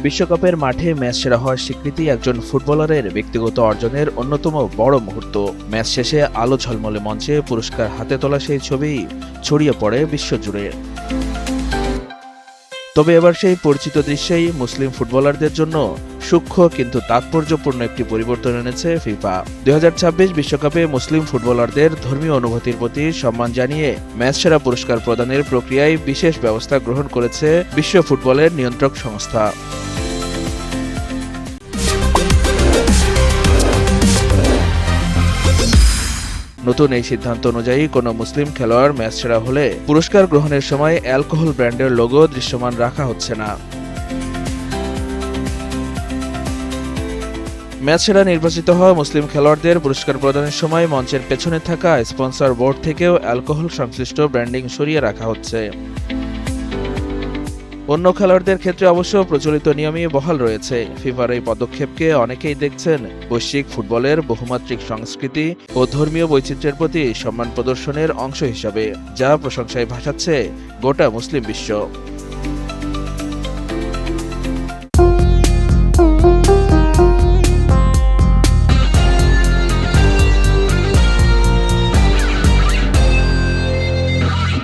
বিশ্বকাপের মাঠে ম্যাচ সেরা হওয়ার স্বীকৃতি একজন ফুটবলারের ব্যক্তিগত অর্জনের অন্যতম বড় মুহূর্ত। ম্যাচ শেষে আলো ঝলমলে মঞ্চে পুরস্কার হাতে তোলা সেই ছবি ছড়িয়ে পড়ে বিশ্বজুড়ে। তবে এবার সেই পরিচিত দৃশ্যেই মুসলিম ফুটবলারদের জন্য সূক্ষ্ম কিন্তু তাৎপর্যপূর্ণ একটি পরিবর্তন এনেছে ফিফা। 2026 বিশ্বকাপে মুসলিম ফুটবলারদের ধর্মীয় অনুভূতির প্রতি সম্মান জানিয়ে ম্যাচ সেরা পুরস্কার প্রদানের প্রক্রিয়ায় বিশেষ ব্যবস্থা গ্রহণ করেছে বিশ্ব ফুটবলের নিয়ন্ত্রক সংস্থা। নতুন এই সিদ্ধান্ত অনুযায়ী কোনো মুসলিম খেলোয়াড় ম্যাচ সেরা হলে পুরস্কার গ্রহণের সময় অ্যালকোহল ব্র্যান্ডের লোগো দৃশ্যমান রাখা হচ্ছে না। ম্যাচ সেরা নির্বাচিত হওয়া মুসলিম খেলোয়াড়দের পুরস্কার প্রদানের সময় মঞ্চের পেছনে থাকা স্পন্সর বোর্ড থেকেও অ্যালকোহল সংশ্লিষ্ট ব্র্যান্ডিং সরিয়ে রাখা হচ্ছে। অন্য খেলোয়াড়দের ক্ষেত্রে অবশ্য প্রচলিত নিয়মই বহাল রয়েছে। ফিফার এই পদক্ষেপকে অনেকেই দেখছেন বৈশ্বিক ফুটবলের বহুমাত্রিক সংস্কৃতি ও ধর্মীয় বৈচিত্র্যের প্রতি সম্মান প্রদর্শনের অংশ হিসাবে, যা প্রশংসায় ভাসাচ্ছে গোটা মুসলিম বিশ্ব।